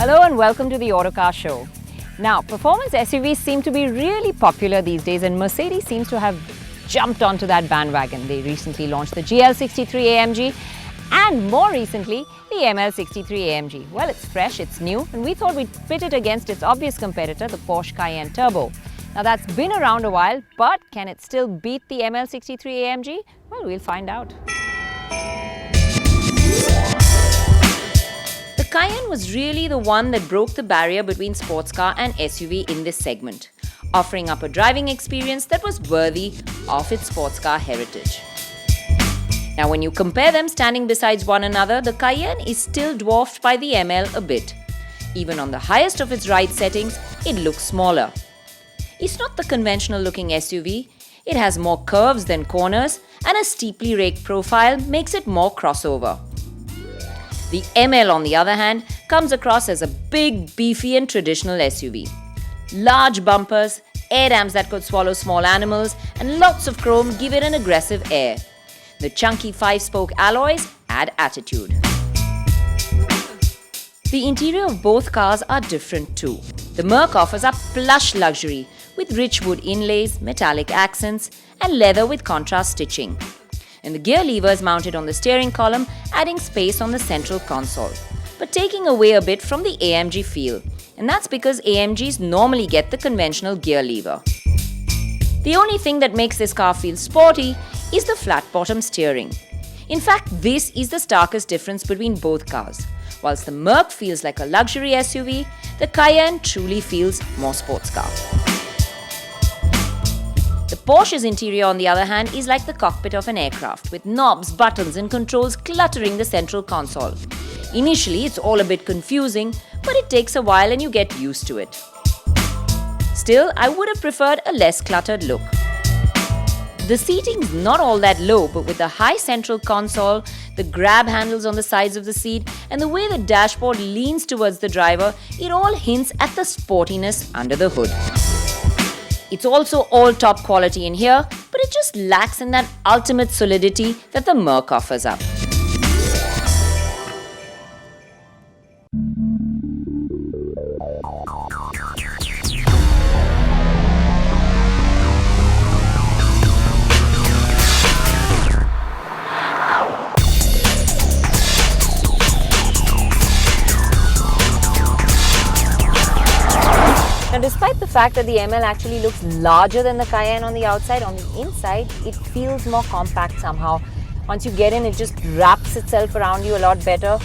Hello and welcome to the Autocar Show. Now, performance SUVs seem to be really popular these days, and Mercedes seems to have jumped onto that bandwagon. They recently launched the GL63 AMG and more recently the ML63 AMG. Well, it's fresh, it's new, and we thought we'd pit it against its obvious competitor, the Porsche Cayenne Turbo. Now, that's been around a while, but can it still beat the ML63 AMG? Well, we'll find out. The Cayenne was really the one that broke the barrier between sports car and SUV in this segment, offering up a driving experience that was worthy of its sports car heritage. Now, when you compare them standing beside one another, the Cayenne is still dwarfed by the ML a bit. Even on the highest of its ride settings, it looks smaller. It's not the conventional looking SUV. It has more curves than corners, and a steeply raked profile makes it more crossover. The ML, on the other hand, comes across as a big, beefy and traditional SUV. Large bumpers, air dams that could swallow small animals, and lots of chrome give it an aggressive air. The chunky 5-spoke alloys add attitude. The interior of both cars are different too. The Merc offers up plush luxury with rich wood inlays, metallic accents, and leather with contrast stitching. And the gear levers mounted on the steering column, adding space on the central console, but taking away a bit from the AMG feel. And that's because AMGs normally get the conventional gear lever. The only thing that makes this car feel sporty is the flat-bottom steering. In fact, this is the starkest difference between both cars. Whilst the Merc feels like a luxury SUV, the Cayenne truly feels more sports car. The Porsche's interior, on the other hand, is like the cockpit of an aircraft, with knobs, buttons and controls cluttering the central console. Initially, it's all a bit confusing, but it takes a while and you get used to it. Still, I would have preferred a less cluttered look. The seating's not all that low, but with the high central console, the grab handles on the sides of the seat, and the way the dashboard leans towards the driver, it all hints at the sportiness under the hood. It's also all top quality in here, but it just lacks in that ultimate solidity that the Merc offers up. Now, despite the fact that the ML actually looks larger than the Cayenne on the outside, on the inside, it feels more compact somehow. Once you get in, it just wraps itself around you a lot better,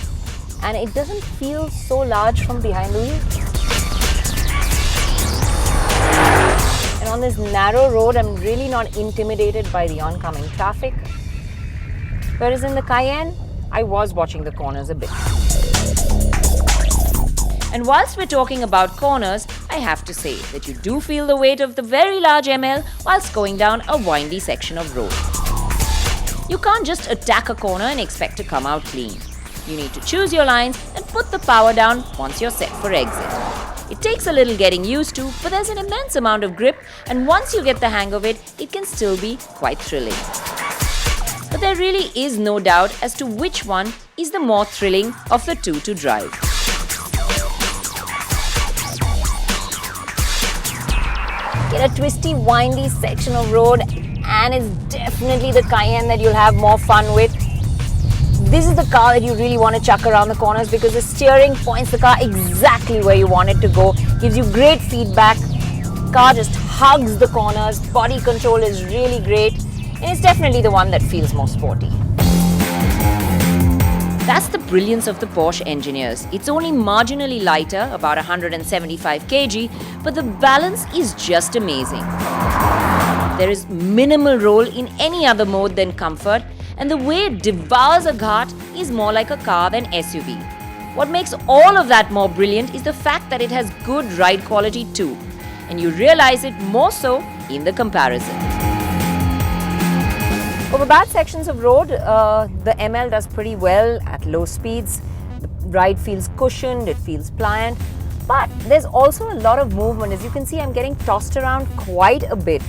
and it doesn't feel so large from behind the wheel. And on this narrow road, I'm really not intimidated by the oncoming traffic. Whereas in the Cayenne, I was watching the corners a bit. And whilst we're talking about corners, I have to say that you do feel the weight of the very large ML whilst going down a windy section of road. You can't just attack a corner and expect to come out clean. You need to choose your lines and put the power down once you're set for exit. It takes a little getting used to, but there's an immense amount of grip, and once you get the hang of it, it can still be quite thrilling. But there really is no doubt as to which one is the more thrilling of the two to drive. Get a twisty, windy section of road, and it's definitely the Cayenne that you'll have more fun with. This is the car that you really want to chuck around the corners because the steering points the car exactly where you want it to go, gives you great feedback. Car just hugs the corners, body control is really great, and it's definitely the one that feels more sporty. That's the brilliance of the Porsche engineers. It's only marginally lighter, about 175 kg, but the balance is just amazing. There is minimal roll in any other mode than comfort, and the way it devours a ghat is more like a car than SUV. What makes all of that more brilliant is the fact that it has good ride quality too, and you realize it more so in the comparison. Over bad sections of road, the ML does pretty well at low speeds. The ride feels cushioned, it feels pliant, but there's also a lot of movement. As you can see, I'm getting tossed around quite a bit.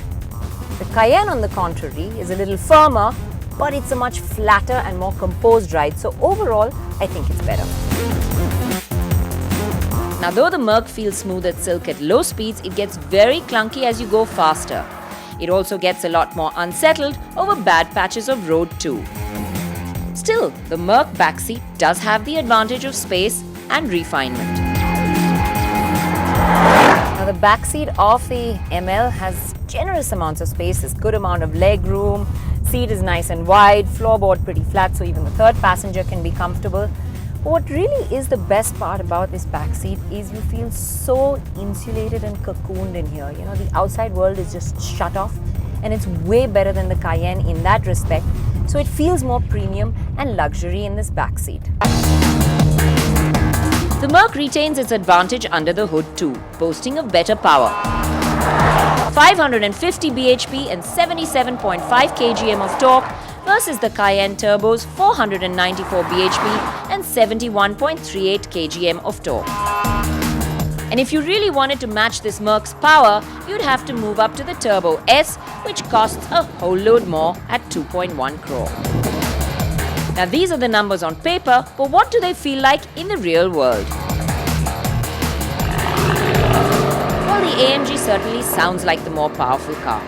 The Cayenne, on the contrary, is a little firmer, but it's a much flatter and more composed ride. So overall, I think it's better. Now, though the Merc feels smooth as silk at low speeds, it gets very clunky as you go faster. It also gets a lot more unsettled over bad patches of road too. Still, the Merc backseat does have the advantage of space and refinement. Now, the backseat of the ML has generous amounts of space, there's good amount of leg room, seat is nice and wide, floorboard pretty flat so even the third passenger can be comfortable. But what really is the best part about this backseat is you feel so insulated and cocooned in here. You know, the outside world is just shut off, and it's way better than the Cayenne in that respect. So it feels more premium and luxury in this backseat. The Merc retains its advantage under the hood too, boasting of better power. 550 bhp and 77.5 kgm of torque versus the Cayenne Turbo's 494 bhp and 71.38 kgm of torque. And if you really wanted to match this Merc's power, you'd have to move up to the Turbo S, which costs a whole load more at 2.1 crore. Now these are the numbers on paper, but what do they feel like in the real world? Well, the AMG certainly sounds like the more powerful car.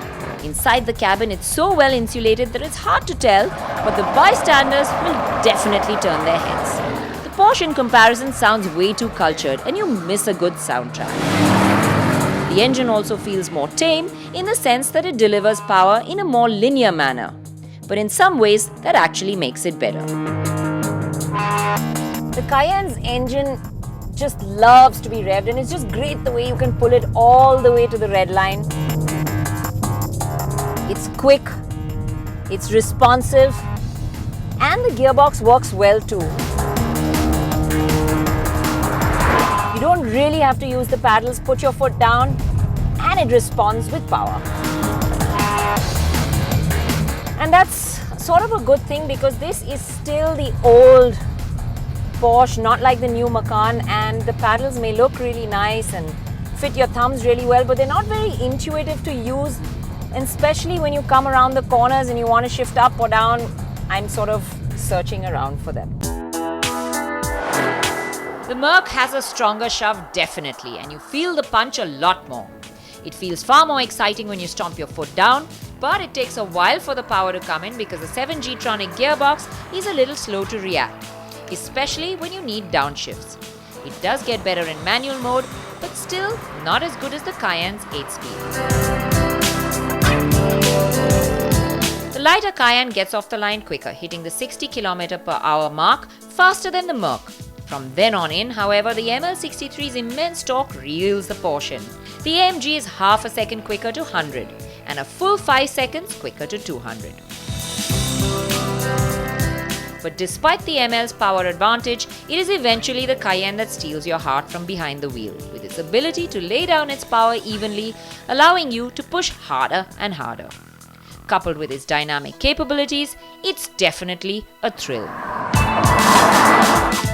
Inside the cabin, it's so well insulated that it's hard to tell, but the bystanders will definitely turn their heads. The Porsche in comparison sounds way too cultured and you miss a good soundtrack. The engine also feels more tame in the sense that it delivers power in a more linear manner. But in some ways, that actually makes it better. The Cayenne's engine just loves to be revved, and it's just great the way you can pull it all the way to the red line. It's quick, it's responsive, and the gearbox works well too. You don't really have to use the paddles, put your foot down, and it responds with power. And that's sort of a good thing because this is still the old Porsche, not like the new Macan, and the paddles may look really nice and fit your thumbs really well, but they're not very intuitive to use, and especially when you come around the corners and you want to shift up or down. I'm sort of searching around for them. The Merc has a stronger shove definitely, and you feel the punch a lot more. It feels far more exciting when you stomp your foot down, but it takes a while for the power to come in because the 7G-tronic gearbox is a little slow to react, especially when you need downshifts. It does get better in manual mode, but still not as good as the Cayenne's 8-speed. The lighter Cayenne gets off the line quicker, hitting the 60 km/h mark faster than the Merc. From then on in, however, the ML63's immense torque reels the Porsche in. The AMG is half a second quicker to 100 and a full 5 seconds quicker to 200. But despite the ML's power advantage, it is eventually the Cayenne that steals your heart from behind the wheel, with its ability to lay down its power evenly, allowing you to push harder and harder. Coupled with its dynamic capabilities, it's definitely a thrill.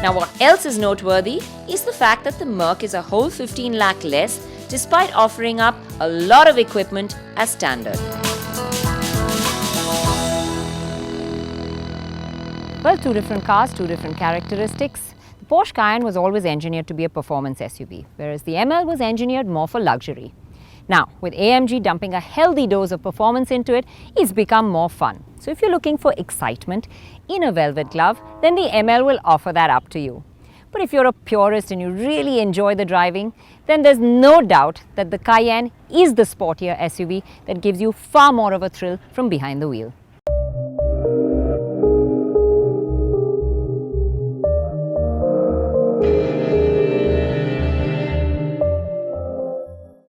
Now, what else is noteworthy is the fact that the Merc is a whole 15 lakh less, despite offering up a lot of equipment as standard. Well, two different cars, two different characteristics. The Porsche Cayenne was always engineered to be a performance SUV, whereas the ML was engineered more for luxury. Now, with AMG dumping a healthy dose of performance into it, it's become more fun. So if you're looking for excitement in a velvet glove, then the ML will offer that up to you. But if you're a purist and you really enjoy the driving, then there's no doubt that the Cayenne is the sportier SUV that gives you far more of a thrill from behind the wheel.